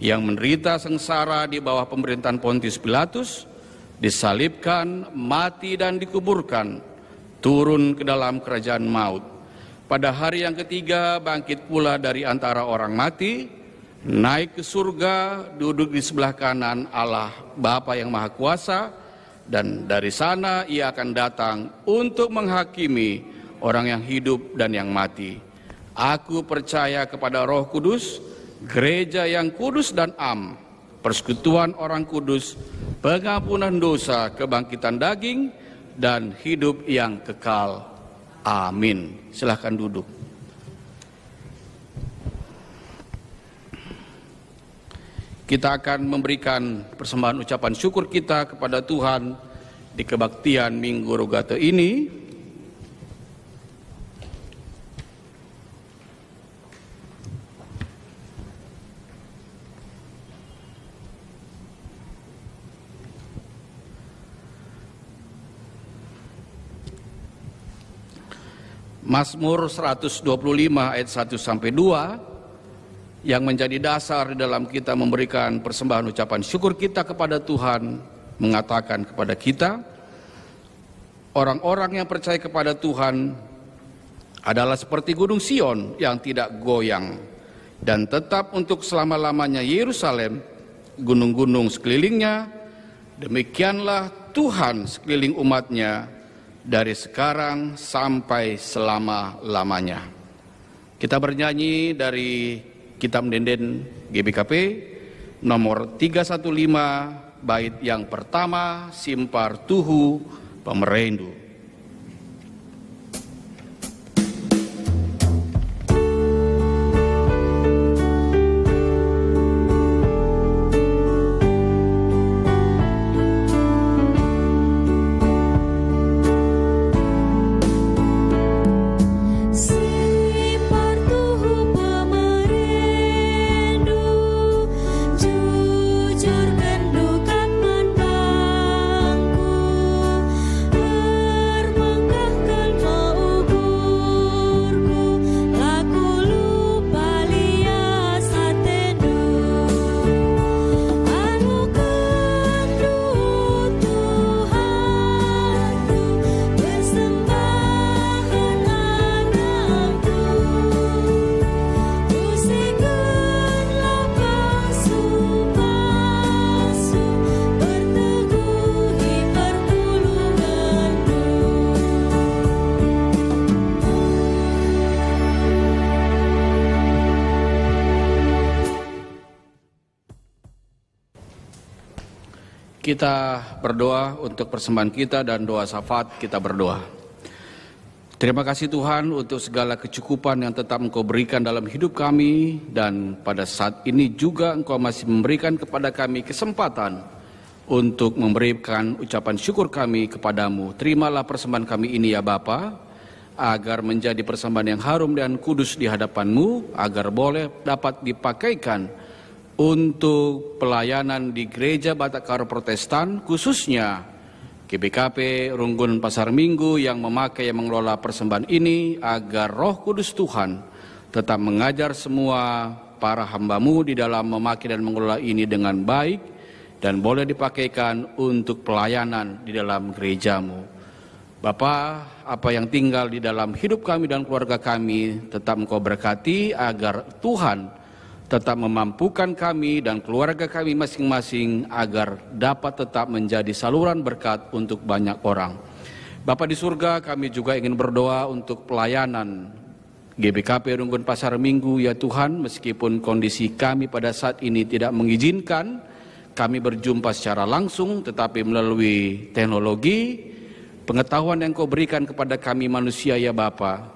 yang menderita sengsara di bawah pemerintahan Pontius Pilatus, disalibkan, mati dan dikuburkan, turun ke dalam kerajaan maut. Pada hari yang ketiga bangkit pula dari antara orang mati, naik ke surga, duduk di sebelah kanan Allah Bapa yang Maha Kuasa, dan dari sana ia akan datang untuk menghakimi orang yang hidup dan yang mati. Aku percaya kepada Roh Kudus, gereja yang kudus dan am, persekutuan orang kudus, pengampunan dosa, kebangkitan daging, dan hidup yang kekal. Amin. Silahkan duduk. Kita akan memberikan persembahan ucapan syukur kita kepada Tuhan di kebaktian Minggu Rogate ini. Mazmur 125 ayat 1-2 yang menjadi dasar di dalam kita memberikan persembahan ucapan syukur kita kepada Tuhan, mengatakan kepada kita, orang-orang yang percaya kepada Tuhan adalah seperti gunung Sion yang tidak goyang, dan tetap untuk selama-lamanya Yerusalem, gunung-gunung sekelilingnya. Demikianlah Tuhan sekeliling umatnya, dari sekarang sampai selama-lamanya. Kita bernyanyi dari Kitab Denden GBKP nomor 315 bait yang pertama, Simpar Tuhu Pemerendu. Kita berdoa untuk persembahan kita dan doa syafaat kita berdoa. Terima kasih Tuhan untuk segala kecukupan yang tetap Engkau berikan dalam hidup kami, dan pada saat ini juga Engkau masih memberikan kepada kami kesempatan untuk memberikan ucapan syukur kami kepadamu. Terimalah persembahan kami ini ya Bapa, agar menjadi persembahan yang harum dan kudus di hadapan-Mu, agar boleh dapat dipakaikan untuk pelayanan di Gereja Batak Karo Protestan, khususnya GBKP Runggun Pasar Minggu yang memakai yang mengelola persembahan ini, agar Roh Kudus Tuhan tetap mengajar semua para hamba-Mu di dalam memakai dan mengelola ini dengan baik, dan boleh dipakaikan untuk pelayanan di dalam gereja-Mu. Bapa, apa yang tinggal di dalam hidup kami dan keluarga kami tetap Engkau berkati, agar Tuhan tetap memampukan kami dan keluarga kami masing-masing agar dapat tetap menjadi saluran berkat untuk banyak orang. Bapa di surga, kami juga ingin berdoa untuk pelayanan GBKP Runggun Pasar Minggu ya Tuhan, meskipun kondisi kami pada saat ini tidak mengizinkan kami berjumpa secara langsung, tetapi melalui teknologi, pengetahuan yang Kau berikan kepada kami manusia ya Bapa,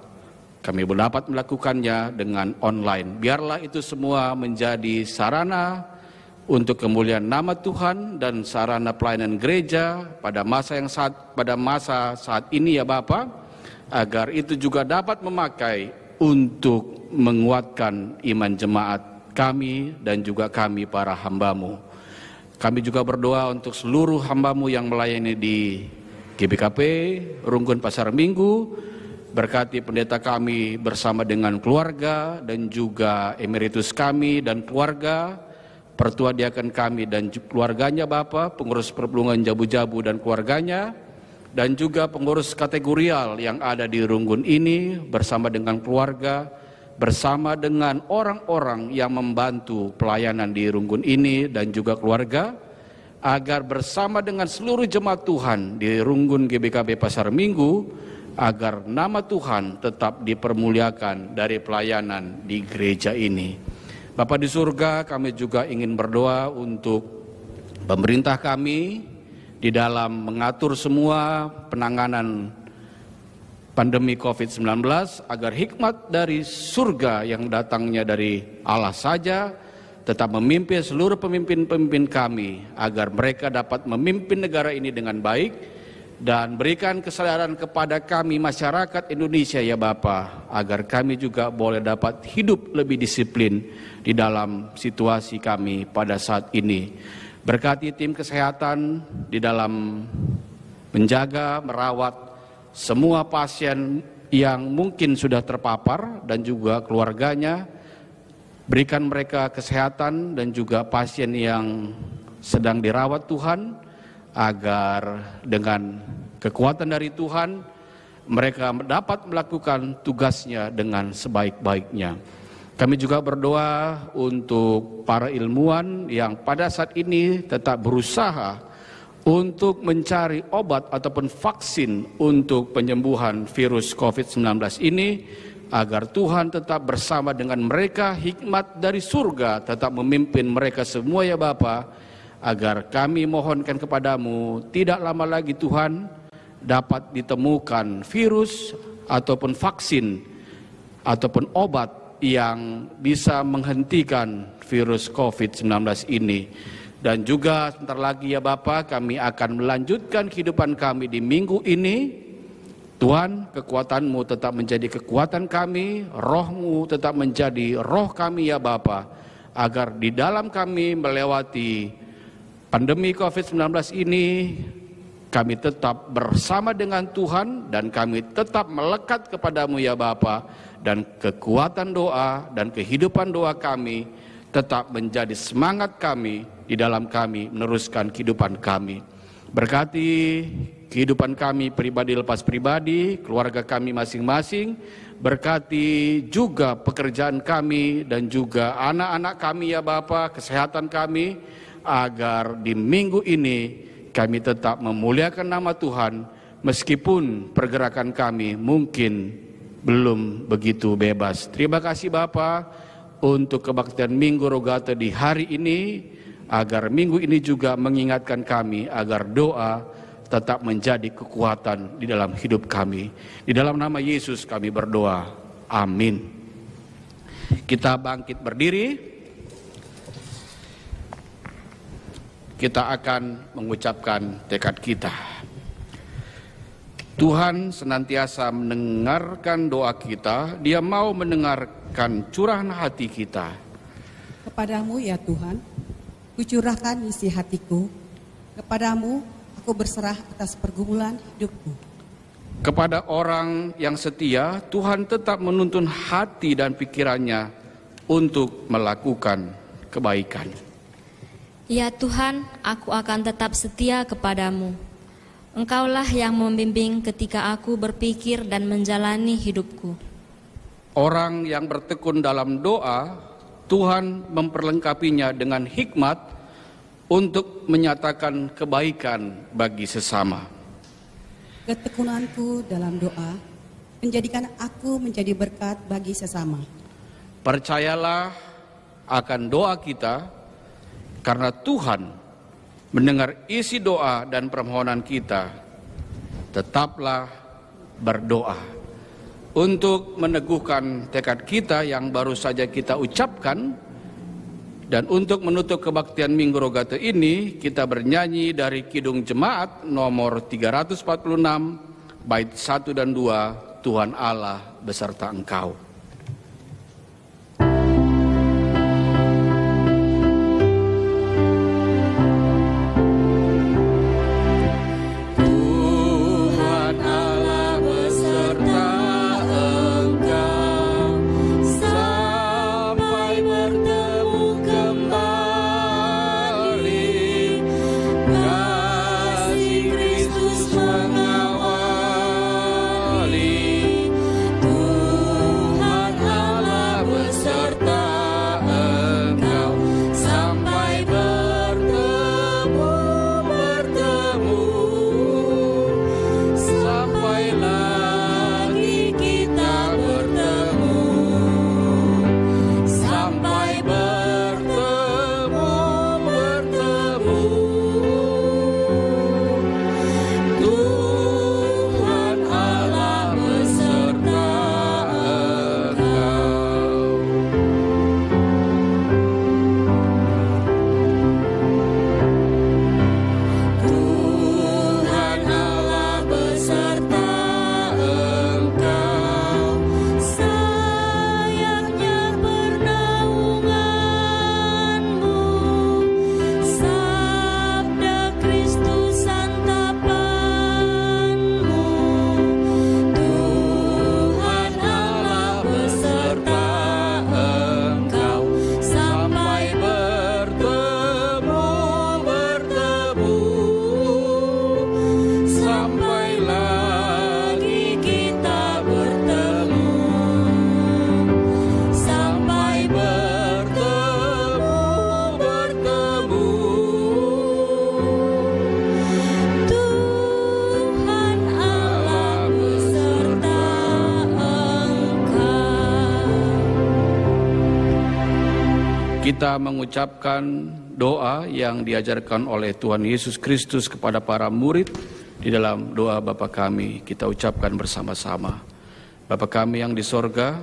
kami dapat melakukannya dengan online. Biarlah itu semua menjadi sarana untuk kemuliaan nama Tuhan dan sarana pelayanan gereja pada masa saat ini ya Bapa, agar itu juga dapat memakai untuk menguatkan iman jemaat kami dan juga kami para hamba-Mu. Kami juga berdoa untuk seluruh hamba-Mu yang melayani di GBKP, Rungkun Pasar Minggu. Berkati pendeta kami bersama dengan keluarga dan juga emeritus kami dan keluarga, pertua diaken kami dan keluarganya Bapak, pengurus perpelungan Jabu-Jabu dan keluarganya, dan juga pengurus kategorial yang ada di Rungkun ini bersama dengan keluarga, bersama dengan orang-orang yang membantu pelayanan di Rungkun ini dan juga keluarga, agar bersama dengan seluruh jemaat Tuhan di Rungkun GBKP Pasar Minggu, agar nama Tuhan tetap dipermuliakan dari pelayanan di gereja ini. Bapa di surga, kami juga ingin berdoa untuk pemerintah kami di dalam mengatur semua penanganan pandemi COVID-19, agar hikmat dari surga yang datangnya dari Allah saja tetap memimpin seluruh pemimpin-pemimpin kami, agar mereka dapat memimpin negara ini dengan baik, dan berikan kesadaran kepada kami masyarakat Indonesia ya Bapa, agar kami juga boleh dapat hidup lebih disiplin di dalam situasi kami pada saat ini. Berkati tim kesehatan di dalam menjaga, merawat semua pasien yang mungkin sudah terpapar dan juga keluarganya. Berikan mereka kesehatan dan juga pasien yang sedang dirawat Tuhan, agar dengan kekuatan dari Tuhan mereka dapat melakukan tugasnya dengan sebaik-baiknya. Kami juga berdoa untuk para ilmuwan yang pada saat ini tetap berusaha untuk mencari obat ataupun vaksin untuk penyembuhan virus COVID-19 ini, agar Tuhan tetap bersama dengan mereka, hikmat dari surga tetap memimpin mereka semua ya Bapa, agar kami mohonkan kepadamu tidak lama lagi Tuhan dapat ditemukan virus ataupun vaksin ataupun obat yang bisa menghentikan virus COVID-19 ini. Dan juga sebentar lagi ya Bapa, kami akan melanjutkan kehidupan kami di minggu ini. Tuhan, kekuatan-Mu tetap menjadi kekuatan kami, roh-Mu tetap menjadi roh kami ya Bapa, agar di dalam kami melewati pandemi COVID-19 ini, kami tetap bersama dengan Tuhan dan kami tetap melekat kepadamu ya Bapa, dan kekuatan doa dan kehidupan doa kami tetap menjadi semangat kami di dalam kami meneruskan kehidupan kami. Berkati kehidupan kami pribadi lepas pribadi, keluarga kami masing-masing, berkati juga pekerjaan kami dan juga anak-anak kami ya Bapa, kesehatan kami, agar di minggu ini kami tetap memuliakan nama Tuhan meskipun pergerakan kami mungkin belum begitu bebas. Terima kasih Bapa untuk kebaktian Minggu Rogate di hari ini, agar minggu ini juga mengingatkan kami agar doa tetap menjadi kekuatan di dalam hidup kami. Di dalam nama Yesus kami berdoa. Amin. Kita bangkit berdiri. Kita akan mengucapkan tekad kita. Tuhan senantiasa mendengarkan doa kita, Dia mau mendengarkan curahan hati kita. Kepadamu ya Tuhan, kucurahkan isi hatiku, kepadamu aku berserah atas pergumulan hidupku. Kepada orang yang setia, Tuhan tetap menuntun hati dan pikirannya untuk melakukan kebaikan. Ya Tuhan, aku akan tetap setia kepadamu. Engkaulah yang membimbing ketika aku berpikir dan menjalani hidupku. Orang yang bertekun dalam doa, Tuhan memperlengkapinya dengan hikmat untuk menyatakan kebaikan bagi sesama. Ketekunanku dalam doa menjadikan aku menjadi berkat bagi sesama. Percayalah akan doa kita, karena Tuhan mendengar isi doa dan permohonan kita. Tetaplah berdoa. Untuk meneguhkan tekad kita yang baru saja kita ucapkan, dan untuk menutup kebaktian Minggu Rogate ini, kita bernyanyi dari Kidung Jemaat nomor 346, bait 1 dan 2, Tuhan Allah beserta Engkau. kita mengucapkan doa yang diajarkan oleh Tuhan Yesus Kristus kepada para murid di dalam doa Bapa kami. Kita ucapkan bersama-sama. Bapa kami yang di sorga,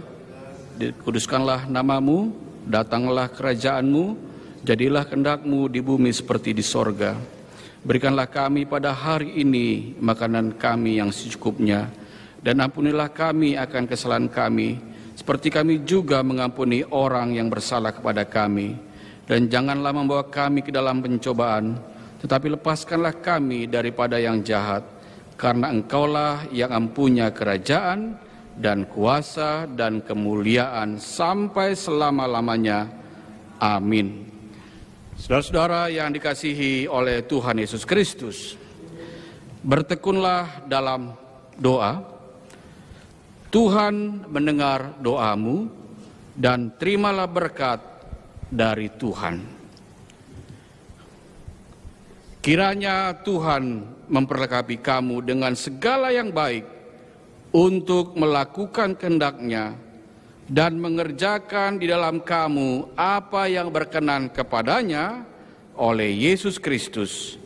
dikuduskanlah namamu, datanglah kerajaanmu, jadilah kehendak-mu di bumi seperti di sorga. Berikanlah kami pada hari ini makanan kami yang secukupnya, dan ampunilah kami akan kesalahan kami, seperti kami juga mengampuni orang yang bersalah kepada kami. Dan janganlah membawa kami ke dalam pencobaan, tetapi lepaskanlah kami daripada yang jahat, karena Engkaulah yang mempunyai kerajaan dan kuasa dan kemuliaan sampai selama-lamanya. Amin. Saudara-saudara yang dikasihi oleh Tuhan Yesus Kristus, bertekunlah dalam doa. Tuhan mendengar doamu dan terimalah berkat dari Tuhan. Kiranya Tuhan memperlengkapi kamu dengan segala yang baik untuk melakukan kehendak-Nya dan mengerjakan di dalam kamu apa yang berkenan kepadanya oleh Yesus Kristus.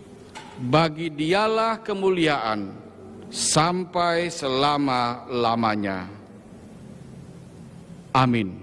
Bagi Dialah kemuliaan sampai selama-lamanya. Amin.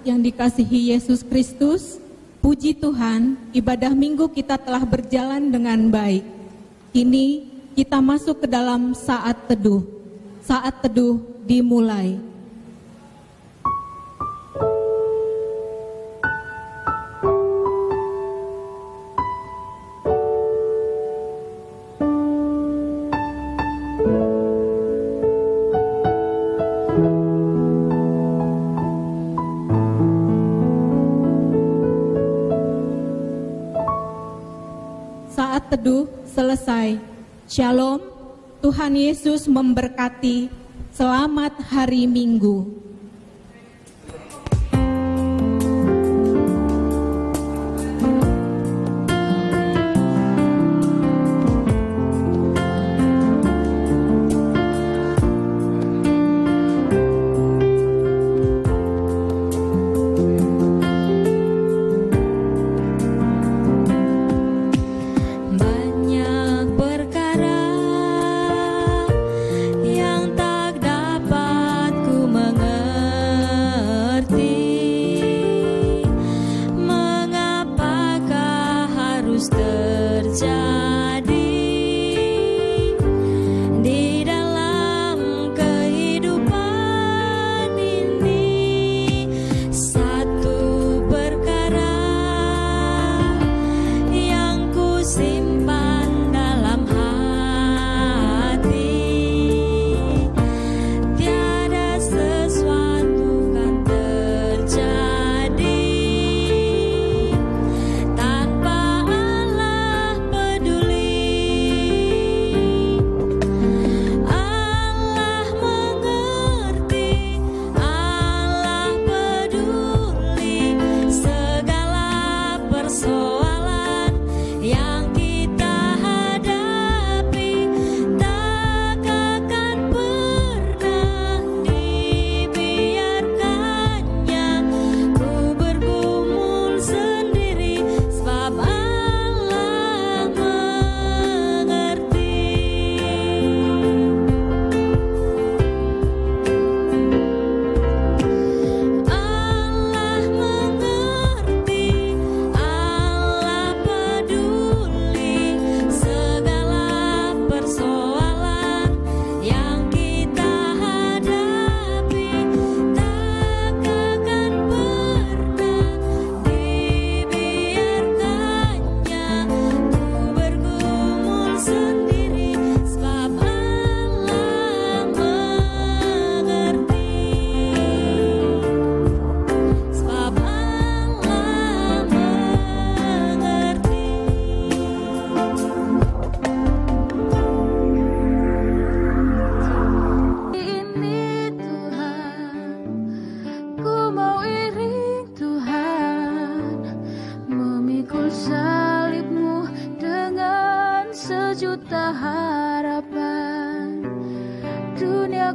Yang dikasihi Yesus Kristus, puji Tuhan, ibadah minggu kita telah berjalan dengan baik. Kini kita masuk ke dalam saat teduh. Saat teduh dimulai. Teduh selesai. Shalom, Tuhan Yesus memberkati. Selamat hari Minggu. Yang tak dapat ku mengerti.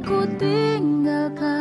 ku tinggalkan.